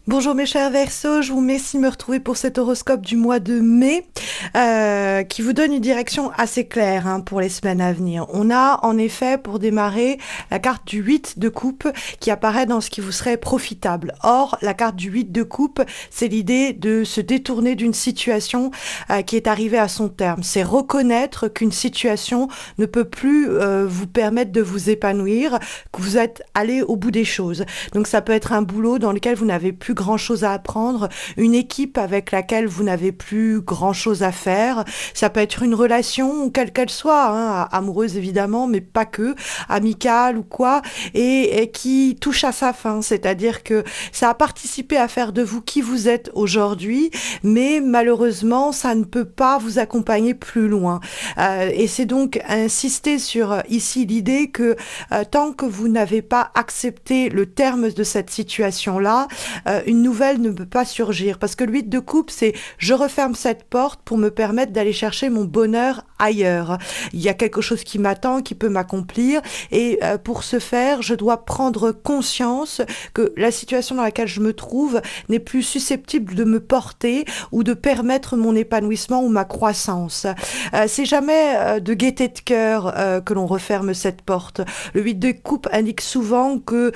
Bonjour mes chers Verseaux, je vous remercie de me retrouver pour cet horoscope du mois de mai qui vous donne une direction assez claire pour les semaines à venir. On a en effet pour démarrer la carte du 8 de coupe qui apparaît dans ce qui vous serait profitable. Or, la carte du 8 de coupe, c'est l'idée de se détourner d'une situation qui est arrivée à son terme. C'est reconnaître qu'une situation ne peut plus vous permettre de vous épanouir, que vous êtes allé au bout des choses. Donc ça peut être un boulot dans lequel vous n'avez plus grand-chose à apprendre, une équipe avec laquelle vous n'avez plus grand-chose à faire. Ça peut être une relation, quelle qu'elle soit, amoureuse évidemment, mais pas que, amicale ou quoi, et qui touche à sa fin. C'est-à-dire que ça a participé à faire de vous qui vous êtes aujourd'hui, mais malheureusement, ça ne peut pas vous accompagner plus loin. Et c'est donc insister sur ici l'idée que tant que vous n'avez pas accepté le terme de cette situation-là, une nouvelle ne peut pas surgir. Parce que le 8 de coupe, c'est je referme cette porte pour me permettre d'aller chercher mon bonheur ailleurs. Il y a quelque chose qui m'attend, qui peut m'accomplir. Et pour ce faire, je dois prendre conscience que la situation dans laquelle je me trouve n'est plus susceptible de me porter ou de permettre mon épanouissement ou ma croissance. C'est jamais de gaieté de cœur que l'on referme cette porte. Le 8 de coupe indique souvent que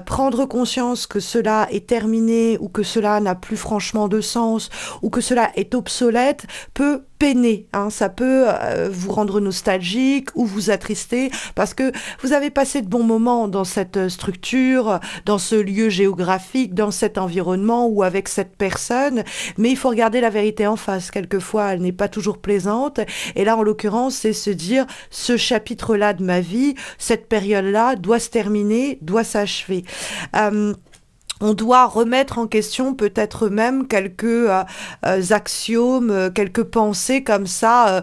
prendre conscience que cela est terminé ou que cela n'a plus franchement de sens ou que cela est obsolète peut peiner. Ça peut vous rendre nostalgique ou vous attrister parce que vous avez passé de bons moments dans cette structure, dans ce lieu géographique, dans cet environnement ou avec cette personne, mais il faut regarder la vérité en face. Quelquefois, elle n'est pas toujours plaisante. Et là, en l'occurrence, c'est se dire, ce chapitre-là de ma vie, cette période-là doit se terminer, doit s'achever. On doit remettre en question peut-être même quelques axiomes, quelques pensées comme ça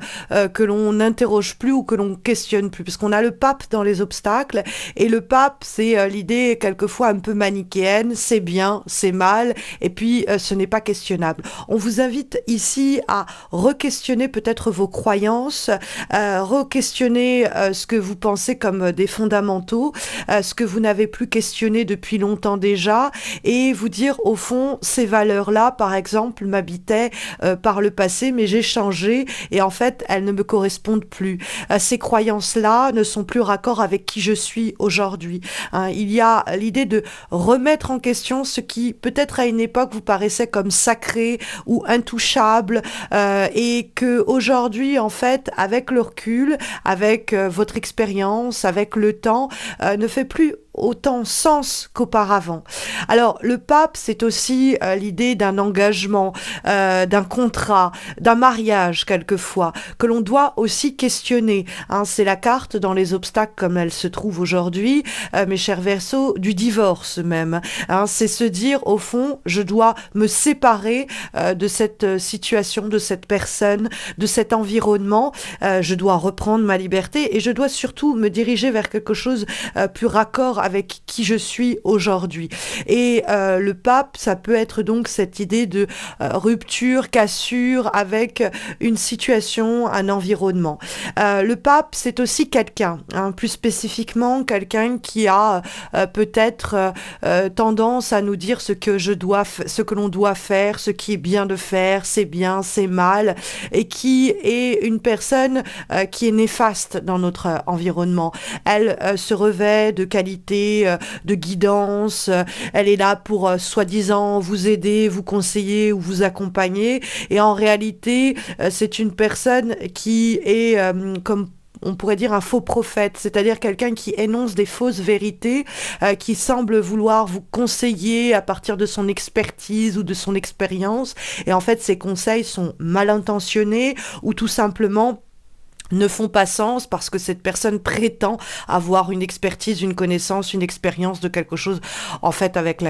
que l'on n'interroge plus ou que l'on questionne plus. Parce qu'on a le pape dans les obstacles et le pape, c'est l'idée quelquefois un peu manichéenne, c'est bien, c'est mal et puis ce n'est pas questionnable. On vous invite ici à re-questionner peut-être vos croyances, re-questionner ce que vous pensez comme des fondamentaux, ce que vous n'avez plus questionné depuis longtemps déjà et vous dire au fond ces valeurs-là par exemple m'habitaient par le passé mais j'ai changé et en fait elles ne me correspondent plus. Ces croyances-là ne sont plus raccord avec qui je suis aujourd'hui. Il y a l'idée de remettre en question ce qui peut-être à une époque vous paraissait comme sacré ou intouchable et que aujourd'hui en fait avec le recul, avec votre expérience, avec le temps ne fait plus autant sens qu'auparavant. Alors, le pape, c'est aussi l'idée d'un engagement, d'un contrat, d'un mariage quelquefois, que l'on doit aussi questionner. C'est la carte dans les obstacles comme elle se trouve aujourd'hui, mes chers Verseaux, du divorce même. C'est se dire, au fond, je dois me séparer de cette situation, de cette personne, de cet environnement. Je dois reprendre ma liberté et je dois surtout me diriger vers quelque chose plus raccord avec qui je suis aujourd'hui. Et le pape, ça peut être donc cette idée de rupture, cassure avec une situation, un environnement. Le pape, c'est aussi quelqu'un, plus spécifiquement quelqu'un qui a peut-être tendance à nous dire ce que ce que l'on doit faire, ce qui est bien de faire, c'est bien, c'est mal, et qui est une personne qui est néfaste dans notre environnement. Elle se revêt de qualités de guidance, elle est là pour soi-disant vous aider, vous conseiller ou vous accompagner, et en réalité, c'est une personne qui est comme on pourrait dire un faux prophète, c'est-à-dire quelqu'un qui énonce des fausses vérités, qui semble vouloir vous conseiller à partir de son expertise ou de son expérience, et en fait ces conseils sont mal intentionnés ou tout simplement ne font pas sens parce que cette personne prétend avoir une expertise, une connaissance, une expérience de quelque chose en fait avec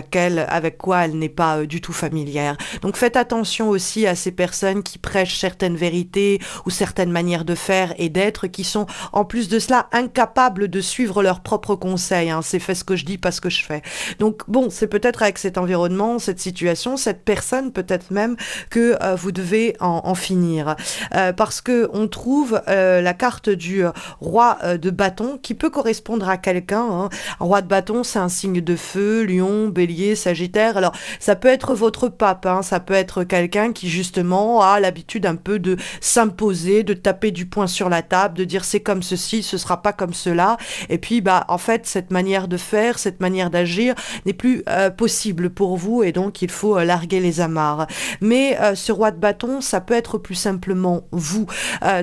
quoi elle n'est pas du tout familière. Donc faites attention aussi à ces personnes qui prêchent certaines vérités ou certaines manières de faire et d'être qui sont en plus de cela incapables de suivre leurs propres conseils. C'est fait ce que je dis, pas ce que je fais. Donc bon, c'est peut-être avec cet environnement, cette situation, cette personne peut-être même que vous devez en finir. Parce que on trouve la carte du roi de bâton qui peut correspondre à quelqu'un, hein. Un roi de bâton, c'est un signe de feu, lion, bélier, sagittaire. Alors, ça peut être votre pape, hein, ça peut être quelqu'un qui justement a l'habitude un peu de s'imposer, de taper du poing sur la table, de dire c'est comme ceci, ce sera pas comme cela. Et puis, en fait, cette manière de faire, cette manière d'agir n'est plus possible pour vous et donc il faut larguer les amarres. Mais ce roi de bâton, ça peut être plus simplement vous,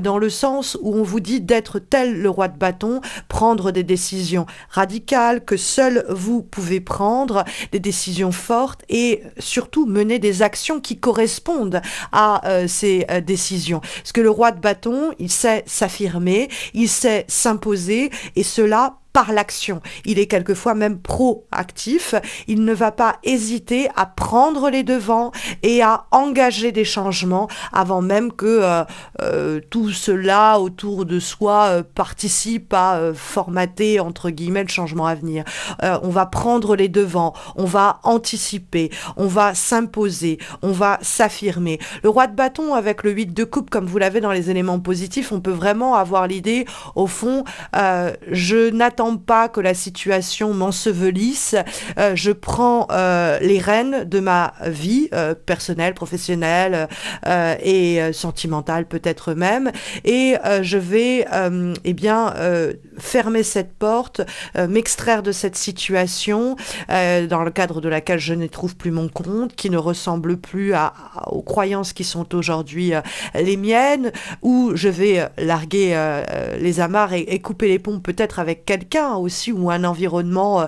dans le sens où on vous dit d'être tel le roi de bâton, prendre des décisions radicales que seul vous pouvez prendre, des décisions fortes et surtout mener des actions qui correspondent à ces décisions. Parce que le roi de bâton, il sait s'affirmer, il sait s'imposer et cela par l'action. Il est quelquefois même proactif. Il ne va pas hésiter à prendre les devants et à engager des changements avant même que tout cela autour de soi participe à formater, entre guillemets, le changement à venir. On va prendre les devants, on va anticiper, on va s'imposer, on va s'affirmer. Le roi de bâton avec le 8 de coupe, comme vous l'avez dans les éléments positifs, on peut vraiment avoir l'idée, au fond, je n'attends pas que la situation m'ensevelisse, je prends les rênes de ma vie personnelle, professionnelle et sentimentale peut-être même, et je vais fermer cette porte, m'extraire de cette situation dans le cadre de laquelle je n'y trouve plus mon compte, qui ne ressemble plus aux croyances qui sont aujourd'hui les miennes, où je vais larguer les amarres et couper les ponts peut-être avec quelqu'un aussi ou un environnement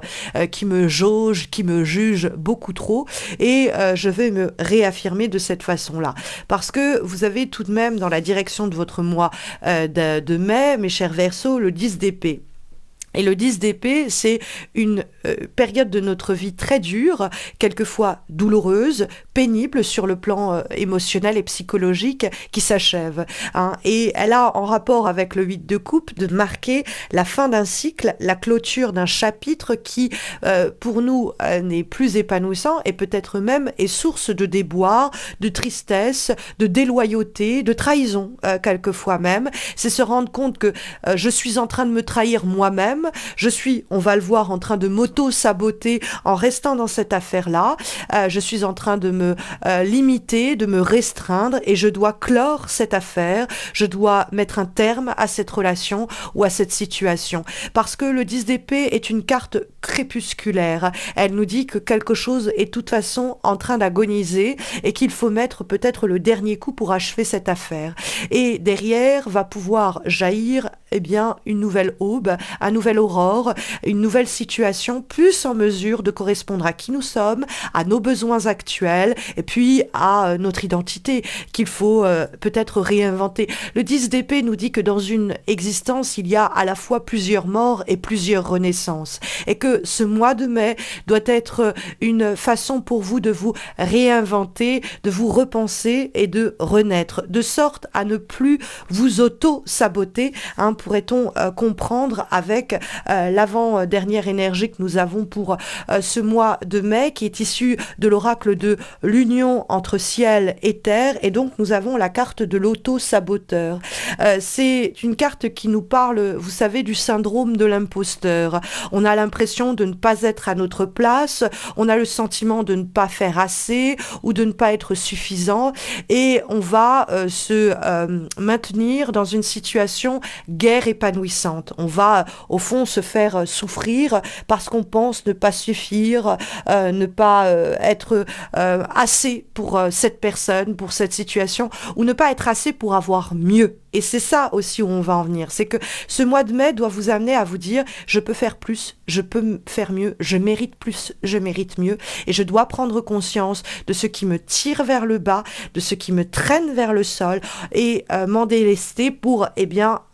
qui me jauge, qui me juge beaucoup trop et je vais me réaffirmer de cette façon-là. Parce que vous avez tout de même dans la direction de votre mois de mai, mes chers Verseaux, le 10 d'épée. Et le 10 d'épée, c'est une période de notre vie très dure, quelquefois douloureuse, pénible sur le plan émotionnel et psychologique, qui s'achève, hein. Et elle a en rapport avec le 8 de coupe de marquer la fin d'un cycle, la clôture d'un chapitre qui, pour nous, n'est plus épanouissant et peut-être même est source de déboire, de tristesse, de déloyauté, de trahison, quelquefois même. C'est se rendre compte que je suis en train de me trahir moi-même. Je suis, on va le voir, en train de m'auto-saboter en restant dans cette affaire-là. Je suis en train de me limiter, de me restreindre et je dois clore cette affaire. Je dois mettre un terme à cette relation ou à cette situation. Parce que le 10 d'épée est une carte crépusculaire. Elle nous dit que quelque chose est de toute façon en train d'agoniser et qu'il faut mettre peut-être le dernier coup pour achever cette affaire. Et derrière va pouvoir jaillir une nouvelle aube, un nouvel aurore, une nouvelle situation plus en mesure de correspondre à qui nous sommes, à nos besoins actuels et puis à notre identité qu'il faut peut-être réinventer. Le 10 d'épée nous dit que dans une existence, il y a à la fois plusieurs morts et plusieurs renaissances et que ce mois de mai doit être une façon pour vous de vous réinventer, de vous repenser et de renaître, de sorte à ne plus vous auto-saboter, hein, pourrait-on comprendre avec l'avant-dernière énergie que nous avons pour ce mois de mai qui est issu de l'oracle de l'union entre ciel et terre et donc nous avons la carte de l'auto-saboteur. C'est une carte qui nous parle, vous savez, du syndrome de l'imposteur. On a l'impression de ne pas être à notre place, on a le sentiment de ne pas faire assez ou de ne pas être suffisant et on va se maintenir dans une situation guère épanouissante. On va au fond se faire souffrir parce qu'on pense ne pas suffire, ne pas être assez pour cette personne, pour cette situation, ou ne pas être assez pour avoir mieux. Et c'est ça aussi où on va en venir. C'est que ce mois de mai doit vous amener à vous dire je peux faire plus, je peux faire mieux, je mérite plus, je mérite mieux. Et je dois prendre conscience de ce qui me tire vers le bas, de ce qui me traîne vers le sol et m'en délester pour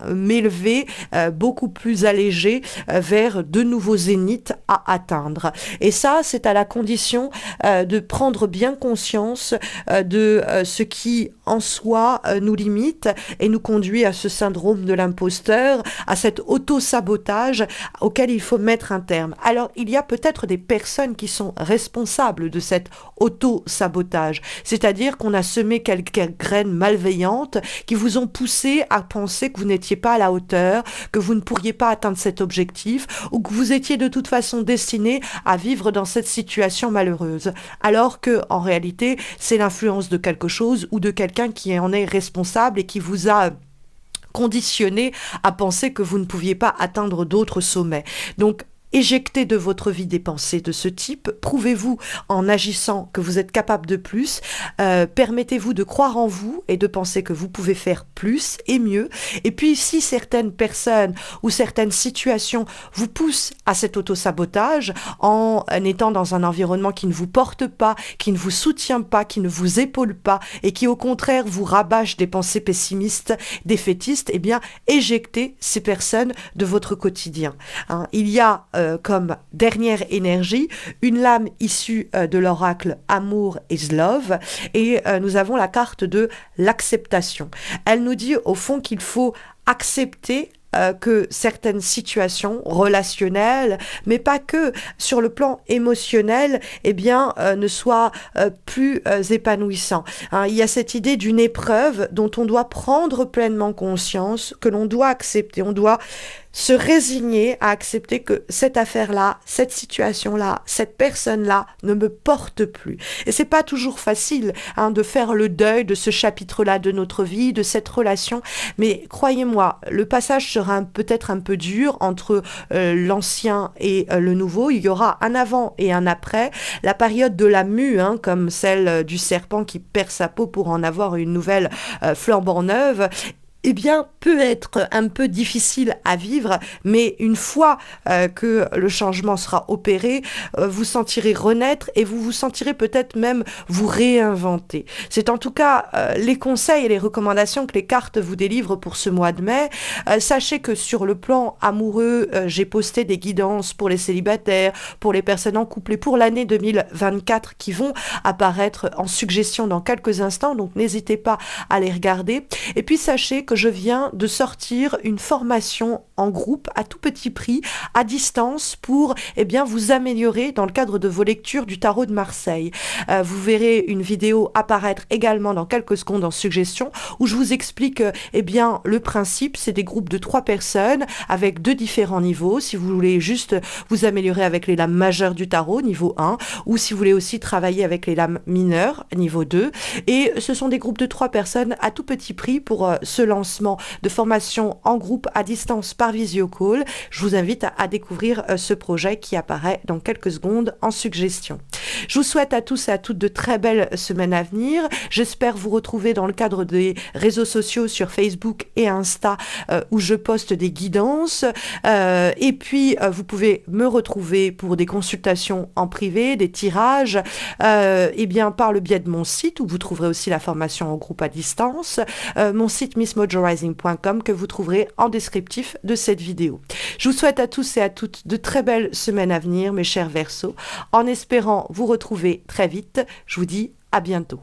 m'élever beaucoup plus allégé vers de nouveaux zéniths à atteindre. Et ça, c'est à la condition de prendre bien conscience de ce qui en soi nous limite et nous conduit à ce syndrome de l'imposteur, à cet auto-sabotage auquel il faut mettre un terme. Alors, il y a peut-être des personnes qui sont responsables de cet auto-sabotage, c'est-à-dire qu'on a semé quelques graines malveillantes qui vous ont poussé à penser que vous n'étiez pas à la hauteur, que vous ne pourriez pas atteindre cet objectif ou que vous étiez de toute façon destiné à vivre dans cette situation malheureuse. Alors que, en réalité, c'est l'influence de quelque chose ou de quelqu'un qui en est responsable et qui vous a conditionné à penser que vous ne pouviez pas atteindre d'autres sommets. Donc, éjectez de votre vie des pensées de ce type, prouvez-vous en agissant que vous êtes capable de plus, permettez-vous de croire en vous et de penser que vous pouvez faire plus et mieux. Et puis si certaines personnes ou certaines situations vous poussent à cet auto-sabotage en étant dans un environnement qui ne vous porte pas, qui ne vous soutient pas, qui ne vous épaule pas et qui au contraire vous rabâche des pensées pessimistes, défaitistes, eh bien éjectez ces personnes de votre quotidien. Il y a comme dernière énergie, une lame issue de l'oracle Amour is Love et nous avons la carte de l'acceptation. Elle nous dit au fond qu'il faut accepter que certaines situations relationnelles, mais pas que, sur le plan émotionnel, eh bien, ne soient plus épanouissants. Il y a cette idée d'une épreuve dont on doit prendre pleinement conscience, que l'on doit accepter. On doit se résigner à accepter que cette affaire-là, cette situation-là, cette personne-là ne me porte plus. Et c'est pas toujours facile de faire le deuil de ce chapitre-là de notre vie, de cette relation, mais croyez-moi, le passage sera peut-être un peu dur entre l'ancien et le nouveau. Il y aura un avant et un après. La période de la mue, comme celle du serpent qui perd sa peau pour en avoir une nouvelle flambant neuve, eh bien, peut être un peu difficile à vivre, mais une fois que le changement sera opéré, vous sentirez renaître et vous vous sentirez peut-être même vous réinventer. C'est en tout cas les conseils et les recommandations que les cartes vous délivrent pour ce mois de mai. Sachez que sur le plan amoureux, j'ai posté des guidances pour les célibataires, pour les personnes en couple et pour l'année 2024 qui vont apparaître en suggestion dans quelques instants, donc n'hésitez pas à les regarder. Et puis sachez que je viens de sortir une formation en groupe à tout petit prix, à distance, pour vous améliorer dans le cadre de vos lectures du tarot de Marseille. Vous verrez une vidéo apparaître également dans quelques secondes en suggestion où je vous explique le principe, c'est des groupes de 3 personnes avec 2 différents niveaux. Si vous voulez juste vous améliorer avec les lames majeures du tarot, niveau 1, ou si vous voulez aussi travailler avec les lames mineures, niveau 2. Et ce sont des groupes de 3 personnes à tout petit prix pour ce lancement de formation en groupe à distance par visio call. Je vous invite à découvrir ce projet qui apparaît dans quelques secondes en suggestion. Je vous souhaite à tous et à toutes de très belles semaines à venir. J'espère vous retrouver dans le cadre des réseaux sociaux sur Facebook et Insta où je poste des guidances. Et puis, vous pouvez me retrouver pour des consultations en privé, des tirages, par le biais de mon site où vous trouverez aussi la formation en groupe à distance. Mon site missmojorising.com que vous trouverez en descriptif de cette vidéo. Je vous souhaite à tous et à toutes de très belles semaines à venir, mes chers Verseaux. En espérant vous retrouver très vite, je vous dis à bientôt.